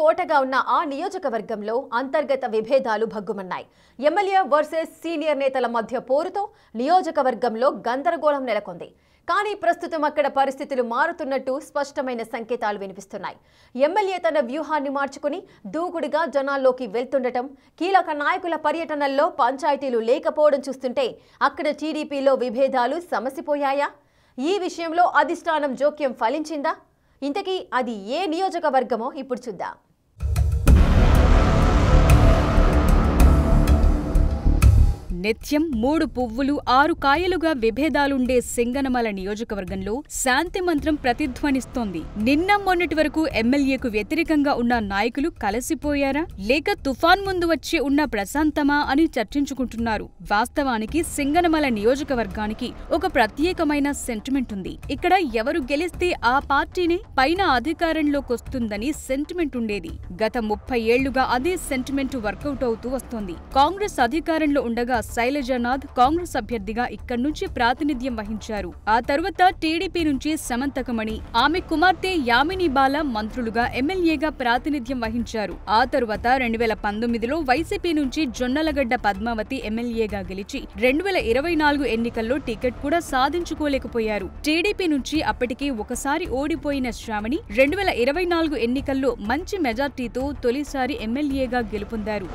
కోటగా ఉన్న ఆ నియోజకవర్గంలో అంతర్గత విభేదాలు భగ్గుమన్నాయి. ఎమ్మెల్యే వర్సెస్ సీనియర్ నేతల మధ్య పోరుతో నియోజకవర్గంలో గందరగోళం నెలకొంది. కానీ ప్రస్తుతం అక్కడ పరిస్థితులు మారుతున్నట్టు స్పష్టమైన సంకేతాలు వినిపిస్తున్నాయి. ఎమ్మెల్యే తన వ్యూహాన్ని మార్చుకుని దూకుడుగా జనాల్లోకి వెళ్తుండటం, కీలక నాయకుల పర్యటనల్లో పంచాయతీలు లేకపోవడం చూస్తుంటే అక్కడ టీడీపీలో విభేదాలు సమసిపోయాయా? ఈ విషయంలో అధిష్టానం జోక్యం ఫలించిందా? ఇంతకీ అది ఏ నియోజకవర్గమో ఇప్పుడు చూద్దాం. నిత్యం 3 పువ్వులు 6 కాయలుగా విభేదాలుండే సింగనమల నియోజకవర్గంలో శాంతి మంత్రం ప్రతిధ్వనిస్తోంది. నిన్న మొన్నటి వరకు ఎమ్మెల్యేకు వ్యతిరేకంగా ఉన్న నాయకులు కలసిపోయారా, లేక తుఫాన్ ముందు వచ్చి ఉన్న ప్రశాంతమా అని చర్చించుకుంటున్నారు. వాస్తవానికి సింగనమల నియోజకవర్గానికి ఒక ప్రత్యేకమైన సెంటిమెంట్ ఉంది. ఇక్కడ ఎవరు గెలిస్తే ఆ పార్టీనే పైన అధికారంలోకొస్తుందని సెంటిమెంట్ ఉండేది. గత 30 ఏళ్లుగా అదే సెంటిమెంట్ వర్కౌట్ అవుతూ వస్తోంది. కాంగ్రెస్ అధికారంలో ఉండగా శైలజానాథ్ కాంగ్రెస్ అభ్యర్థిగా ఇక్కడి నుంచి ప్రాతినిధ్యం వహించారు. ఆ తరువాత టీడీపీ నుంచి సమంతకమణి, ఆమె కుమార్తె యామిని బాల మంత్రులుగా ఎమ్మెల్యేగా ప్రాతినిధ్యం వహించారు. ఆ తరువాత 2019లో వైసీపీ నుంచి జొన్నలగడ్డ పద్మావతి ఎమ్మెల్యేగా గెలిచి 2024 ఎన్నికల్లో టికెట్ కూడా సాధించుకోలేకపోయారు. టీడీపీ నుంచి అప్పటికే ఒకసారి ఓడిపోయిన శ్రావణి 2024 ఎన్నికల్లో మంచి మెజార్టీతో తొలిసారి ఎమ్మెల్యేగా గెలుపొందారు.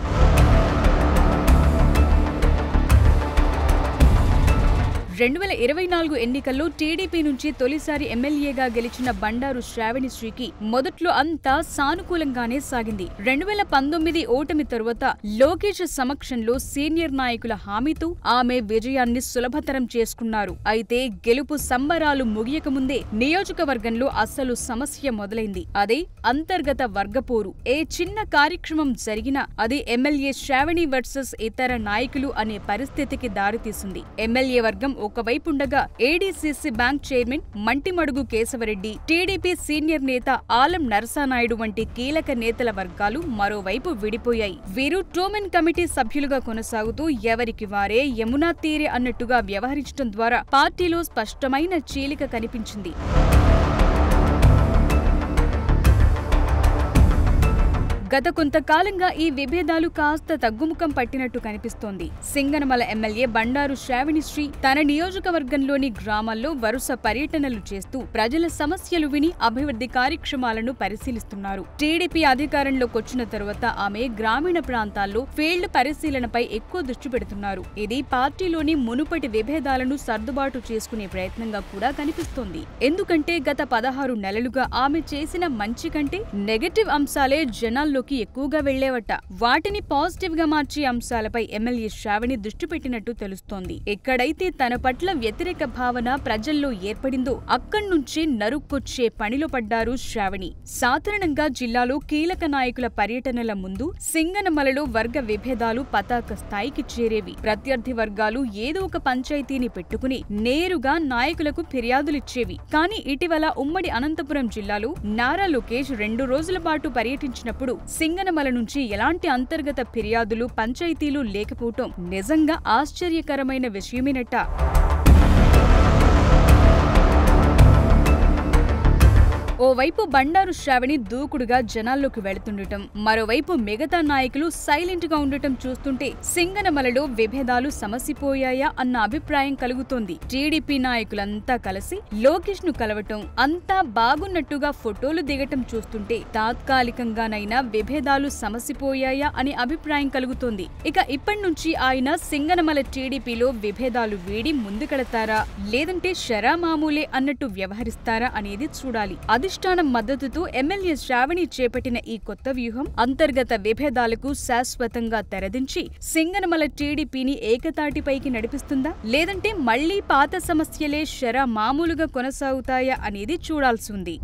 2024 ఎన్నికల్లో టీడీపీ నుంచి తొలిసారి ఎమ్మెల్యేగా గెలిచిన బండారు శ్రావణిశ్రీకి మొదట్లో అంతా సానుకూలంగానే సాగింది. 2019 ఓటమి తరువాత లోకేష్ సమక్షంలో సీనియర్ నాయకుల హామీతో ఆమె విజయాన్ని సులభతరం చేసుకున్నారు. అయితే గెలుపు సంబరాలు ముగియకముందే నియోజకవర్గంలో అసలు సమస్య మొదలైంది. అదే అంతర్గత వర్గపోరు. ఏ చిన్న కార్యక్రమం జరిగినా అది ఎమ్మెల్యే శ్రావణి వర్సెస్ ఇతర నాయకులు అనే పరిస్థితికి దారితీసింది. ఎమ్మెల్యే వర్గం ఒకవైపుండగా ADCC bank chairman Mantimadugu Keshava Reddy, TDP senior నేత ఆలం నరసానాయుడు వంటి కీలక నేతల వర్గాలు మరోవైపు విడిపోయాయి. వీరు ట్రూమెన్ కమిటీ సభ్యులుగా కొనసాగుతూ ఎవరికి వారే యమునా తీరే అన్నట్టుగా వ్యవహరించడం ద్వారా పార్టీలో స్పష్టమైన చీలిక కనిపించింది. గత కొంతకాలంగా ఈ విభేదాలు కాస్త తగ్గుముఖం పట్టినట్టు కనిపిస్తోంది. సింగనమల ఎమ్మెల్యే బండారు శ్రావణిశ్రీ తన నియోజకవర్గంలోని గ్రామాల్లో వరుస పర్యటనలు చేస్తూ ప్రజల సమస్యలు విని అభివృద్ధి కార్యక్రమాలను పరిశీలిస్తున్నారు. టీడీపీ అధికారంలోకొచ్చిన తరువాత ఆమె గ్రామీణ ప్రాంతాల్లో ఫీల్డ్ పరిశీలనపై ఎక్కువ దృష్టి పెడుతున్నారు. ఇది పార్టీలోని మునుపటి విభేదాలను సర్దుబాటు చేసుకునే ప్రయత్నంగా కూడా కనిపిస్తోంది. ఎందుకంటే గత 16 నెలలుగా ఆమె చేసిన మంచి కంటే నెగటివ్ అంశాలే జనాల్లో ఎక్కువగా వెళ్లేవట. వాటిని పాజిటివ్ గా మార్చే అంశాలపై ఎమ్మెల్యే శ్రావణి దృష్టి పెట్టినట్టు తెలుస్తోంది. ఎక్కడైతే తన పట్ల వ్యతిరేక భావన ప్రజల్లో ఏర్పడిందో అక్కడి నుంచి నరుక్కొచ్చే పనిలో పడ్డారు శ్రావణి. సాధారణంగా జిల్లాలో కీలక నాయకుల పర్యటనల ముందు సింగనమలలో వర్గ విభేదాలు పతాక స్థాయికి చేరేవి. ప్రత్యర్థి వర్గాలు ఏదో ఒక పంచాయతీని పెట్టుకుని నేరుగా నాయకులకు ఫిర్యాదులిచ్చేవి. కానీ ఇటీవల ఉమ్మడి అనంతపురం జిల్లాలో నారా లోకేష్ 2 రోజుల పాటు పర్యటించినప్పుడు సింగనమల నుంచి ఎలాంటి అంతర్గత ఫిర్యాదులు, పంచాయతీలు లేకపోవటం నిజంగా ఆశ్చర్యకరమైన విషయమేనట. ఓవైపు బండారు శ్రావణి దూకుడుగా జనాల్లోకి వెళుతుండటం, మరోవైపు మిగతా నాయకులు సైలెంట్ గా ఉండటం చూస్తుంటే సింగనమలలో విభేదాలు సమసిపోయాయా అన్న అభిప్రాయం కలుగుతోంది. టీడీపీ నాయకులంతా కలిసి లోకేష్ ను కలవటం, అంతా బాగున్నట్టుగా ఫోటోలు దిగటం చూస్తుంటే తాత్కాలికంగానైనా విభేదాలు సమసిపోయాయా అనే అభిప్రాయం కలుగుతోంది. ఇక ఇప్పటి నుంచి ఆయన సింగనమల టీడీపీలో విభేదాలు వీడి ముందుకెళతారా, లేదంటే షరా మామూలే అన్నట్టు వ్యవహరిస్తారా అనేది చూడాలి. అధిష్టానం మద్దతుతో ఎమ్మెల్యే శ్రావణి చేపట్టిన ఈ కొత్త వ్యూహం అంతర్గత విభేదాలకు శాశ్వతంగా తెరదించి సింగనమల టీడీపీని ఏకతాటిపైకి నడిపిస్తుందా, లేదంటే మళ్లీ పాత సమస్యలే షరా మామూలుగా కొనసాగుతాయా అనేది చూడాల్సి ఉంది.